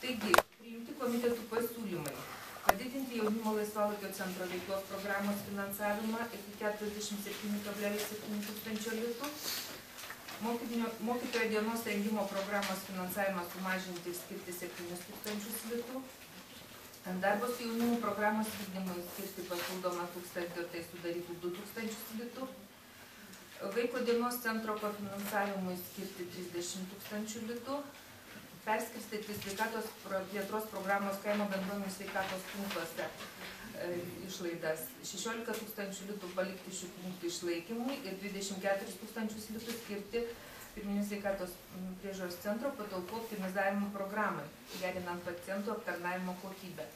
Taigi, priimti komitetų pasiūlymai. Padidinti jaunimo laisvalaikio centro veiklos programos finansavimą iki 47,7 tūkstančio litų. Mokytojo dienos rengimo programos finansavimą sumažinti ir skirti 7 tūkstančius litų. Darbo su jaunimu programos vykdymui skirti papildomą 1000, tai sudarytų 2000 litų. Vaiko dienos centro kofinansavimui skirti 30 tūkstančių litų. Perskirstyti sveikatos plėtros programos kaimo bendruomenių sveikatos punktuose išlaidas 16 tūkstančių litų palikti šių punktų išlaikymui ir 24 tūkstančius litų skirti pirminių sveikatos priežiūros centro patalpų optimizavimo programai, gerinant pacientų aptarnavimo kokybę.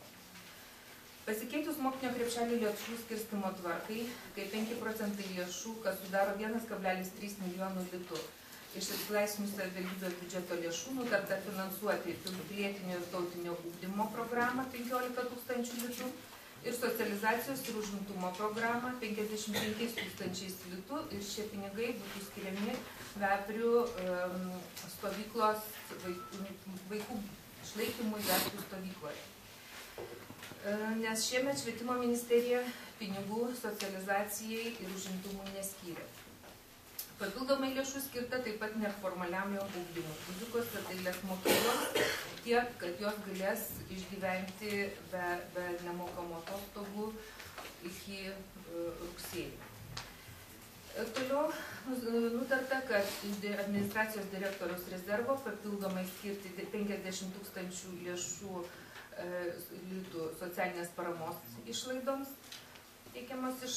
Pasikeitus mokinio krepšelį lėšų skirstimo tvarkai, kai 5% lėšų, kas sudaro 1,3 milijonų litų, iš atlaisvinų savivaldybių biudžeto lėšų nutarta finansuoti pilietinio ir tautinio ugdymo programą 15 tūkstančių litų ir socializacijos ir užimtumo programą 55 tūkstančiais litų ir šie pinigai būtų skiriami Veprių stovyklos vaikų išlaikymui Veprių stovykloje. Nes šiemet švietimo ministerija pinigų socializacijai ir užimtumui neskyrė. Papildomai lėšų skirta taip pat neformaliam ugdymui, muzikos ir dailės mokyklos, tiek, kad jos galės išgyventi be nemokamų atostogų iki rugsėjo. Toliau nutarta, kad iš administracijos direktoriaus rezervo papildomai skirti 50 tūkstančių lėšų litų socialinės paramos išlaidoms, teikiamas iš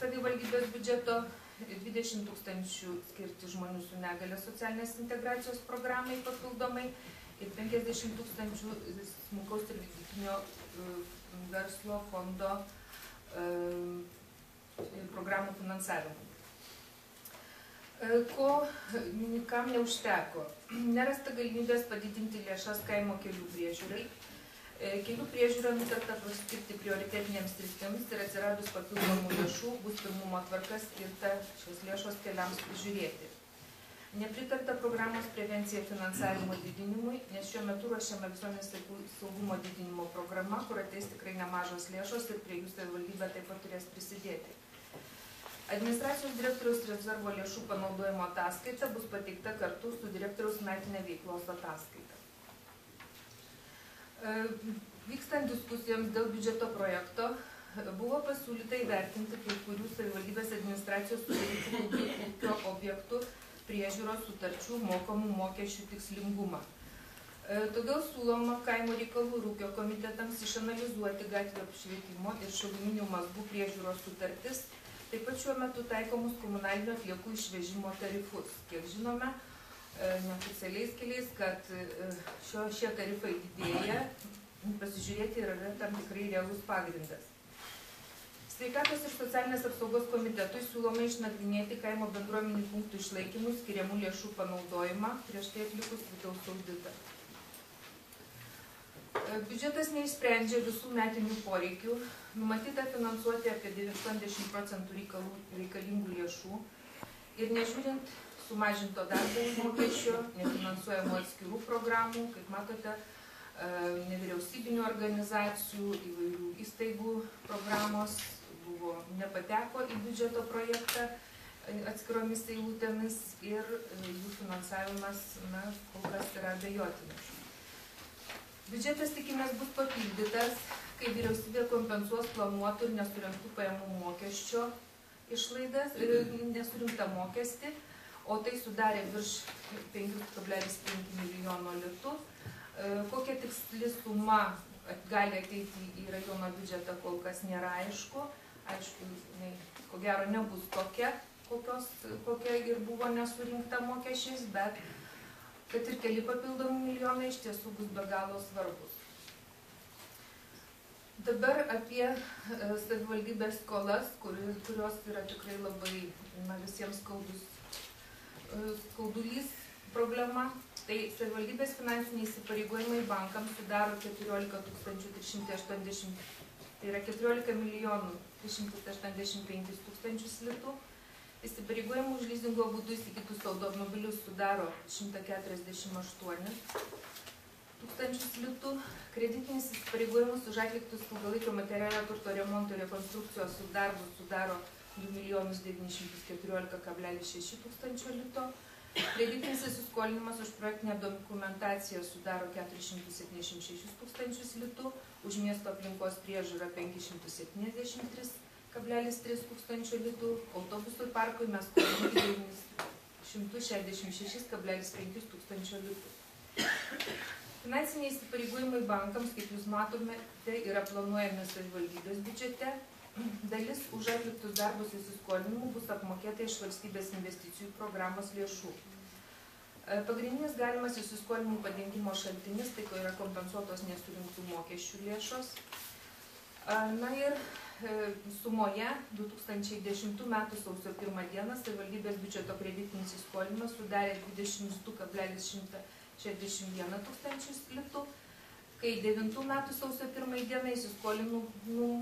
savivaldybės biudžeto, 20 tūkstančių skirti žmonių su negalia socialinės integracijos programai papildomai ir 50 tūkstančių smulkaus ir vidutinio verslo fondo programų finansavimui. Kam neužteko? Nerasta galimybės padidinti lėšas kaimo kelių priežiūrai. Kelių priežiūra nutarta paskirti prioritetinėms sritims ir atsiradus papildomų lėšų bus pirmumo tvarka skirta šios lėšos keliams prižiūrėti. Nepritarta programos prevencija finansavimo didinimui, nes šiuo metu ruošiama visuomenės saugumo didinimo programa, kur ateis tikrai nemažos lėšos ir prie jų savivaldybė taip pat turės prisidėti. Administracijos direktoriaus rezervo lėšų panaudojimo ataskaita bus pateikta kartu su direktoriaus metinė veiklos ataskaita. Vykstant diskusijoms dėl biudžeto projekto, buvo pasiūlyta įvertinti kai kurių savivaldybės administracijos sudarytų ūkio objektų priežiūros sutarčių mokamų mokesčių tikslingumą. Todėl siūloma kaimo reikalų ir ūkio komitetams išanalizuoti gatvių apšvietimo ir šiluminių mazgų priežiūros sutartis, taip pat šiuo metu taikomus komunalinių atliekų išvežimo tarifus. Kiek žinome, neoficialiais keliais, kad šie tarifai didėja, pasižiūrėti yra tam tikrai realus pagrindas. Sveikatos ir socialinės apsaugos komitetui siūloma išnagrinėti kaimo bendruomenių punktų išlaikymų skiriamų lėšų panaudojimą prieš tai atlikus vidaus auditą. Biudžetas neišsprendžia visų metinių poreikių, numatyta finansuoti apie 90% reikalingų lėšų ir nežiūrint sumažinto darbo užmokesčio, nefinansuojamų atskirų programų, kaip matote, nevyriausybinių organizacijų, įvairių įstaigų programos buvo nepateko į biudžeto projektą atskiromis eilutėmis ir jų finansavimas, kol kas yra abejotinas. Biudžetas, tikimės, bus papildytas, kai vyriausybė kompensuos planuotų ir nesurinktų pajamų mokesčio išlaidas, nesurinktą mokestį, o tai sudarė virš 5,5 milijono litų. Kokia tiksli suma gali ateiti į rajono biudžetą, kol kas nėra aišku. Aišku, ko gero nebus tokia, kokia ir buvo nesurinkta mokesčiais, bet kad ir keli papildomi milijonai iš tiesų bus be galo svarbus. Dabar apie savivaldybės skolas, kurios yra tikrai labai visiems skaudulys problema. Tai savivaldybės finansiniai įsipareigojimai bankams sudaro 14 380, tai yra 14 milijonų 385 tūkstančius litų. Įsipareigojimų už lizingo būdu įsigytus automobilius sudaro 148. tūkstančius litų. Kreditinis įsipareigojimus už atliktus ilgalaikio materialio turto remonto ir rekonstrukcijos darbus sudaro 2 914,6 tūkstančio lito. Kreditinis įsiskolinimas už projektinę dokumentaciją sudaro 476 tūkstančius litų, už miesto aplinkos priežiūrą 573,3 tūkstančio litų, autobusų parkui mes skoliname 966,5 tūkstančio litų. Finansiniai įsipareigojimai bankams, kaip jūs matome, tai yra planuojami savivaldybės biudžete. Dalis už atliktus darbus įsiskolinimų bus apmokėta iš valstybės investicijų programos lėšų. Pagrindinis galimas įsiskolinimų padengimo šaltinis, tai yra kompensuotos nesurinktų mokesčių lėšos. Na ir sumoje 2010 m. sausio 1 d. savivaldybės biudžeto kreditinis įskolinimas sudarė 22,161 tūkstančius litų, kai 9 m. sausio 1 d. įsiskolinimų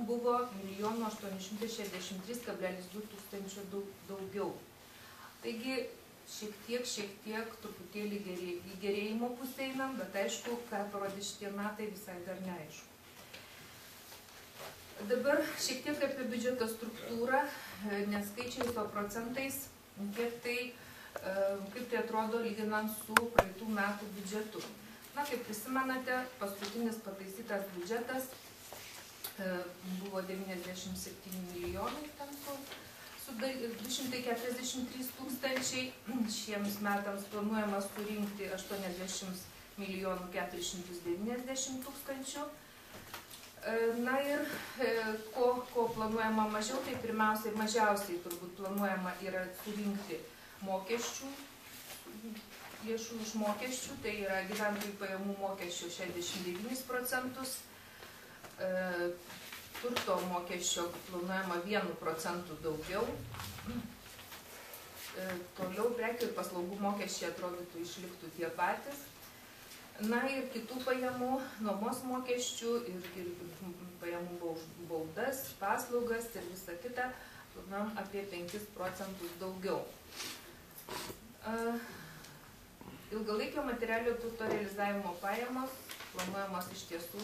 buvo 1 863,2 tūkstančio daugiau. Taigi šiek tiek truputėlį į gerėjimo pusę einam, bet aišku, ką parodys šitie metai visai dar neaišku. Dabar šiek tiek apie biudžeto struktūrą, neskaičiais, o procentais, kaip tai atrodo lyginant su praeitų metų biudžetu. Na, kaip prisimenate, paskutinis pataisytas biudžetas buvo 97 milijonai, ten su 243 tūkstančiai, šiems metams planuojama surinkti 80 milijonų 490 tūkstančių. Na ir ko planuojama mažiau, tai pirmiausiai mažiausiai turbūt planuojama yra surinkti mokesčių, lėšų iš mokesčių, tai yra gyventojų pajamų mokesčio 69%, turto mokesčio planuojama 1% daugiau, toliau prekių ir paslaugų mokesčiai atrodytų išliktų tie patys. Na ir kitų pajamų, nuomos mokesčių ir pajamų baudas, paslaugas ir visą kitą, planuojam apie 5% daugiau. Ilgalaikio materialio turto realizavimo pajamos planuojamos iš tiesų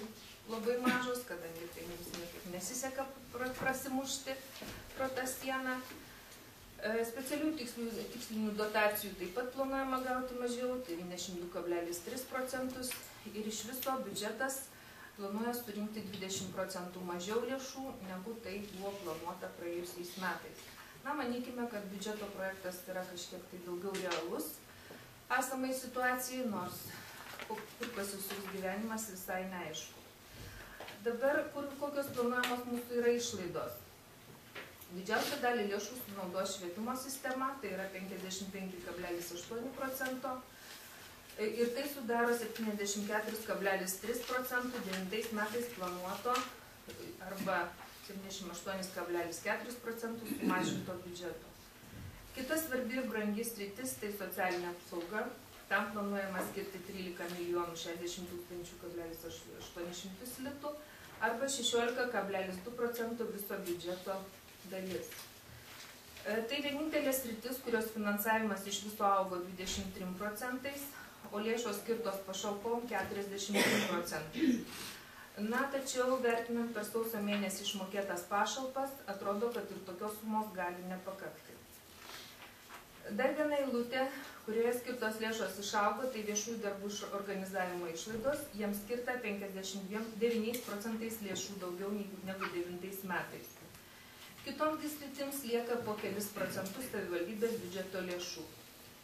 labai mažos, kadangi tai mums niekaip nesiseka prasimušti pro tą sieną. Specialių tikslinių dotacijų taip pat planuojama gauti mažiau, 92,3%, ir iš viso biudžetas planuoja surinkti 20% mažiau lėšų, negu tai buvo planuota praėjusiais metais. Na, manykime, kad biudžeto projektas yra kažkiek tai daugiau realus esamai situacijai, nors kur pasisuks gyvenimas visai neaišku. Dabar, kokios planuojamos mūsų yra išlaidos? Didžiausią dalį lėšų sunaudos švietimo sistema, tai yra 55,8%, ir tai sudaro 74,3% 9 metais planuoto arba 78,4% sumažinto biudžeto. Kita svarbi ir brangi sritis tai socialinė apsauga. Tam planuojama skirti 13 milijonų 60 800 litų arba 16,2% viso biudžeto dalis. Tai vienintelė sritis, kurios finansavimas iš viso augo 23%, o lėšos skirtos pašalpom 43%. Na, tačiau vertinant per sausio mėnesį išmokėtas pašalpas, atrodo, kad ir tokios sumos gali nepakakti. Dar viena eilutė, kurioje skirtos lėšos išaugo, tai viešųjų darbų organizavimo išlaidos, jiems skirta 59% lėšų daugiau negu 9 metais. Kitoms sritims lieka po kelis procentus savivaldybės biudžeto lėšų.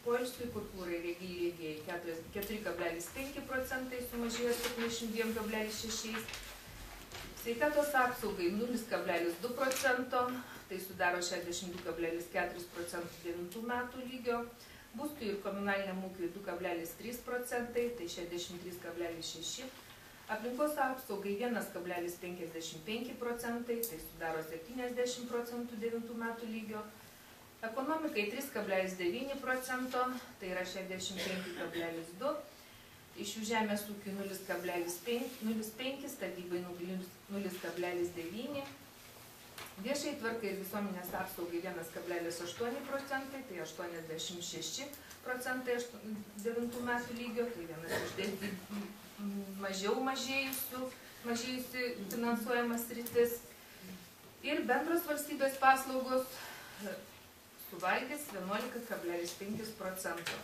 Poilsiui, kultūrai, rėgėjai 4,5% sumažėjo 72,6%, sveikatos apsaugai 0,2%, tai sudaro 62,4% 9 metų lygio, būstui ir komunaliniam ūkiui 2,3%, tai 63,6%, aplinkos apsaugai 1,55%, tai sudaro 70% 9 metų lygio, ekonomikai 3,9%, tai yra 65,2%, iš jų žemės ūkiui 0,5%, statybai 0,9%, viešai tvarkai ir visuomenės apsaugai 1,8%, tai 86% 9 metų lygio, tai vienas iš mažėjusi finansuojamas sritis. Ir bendros valstybės paslaugos suvalgys 11,5%.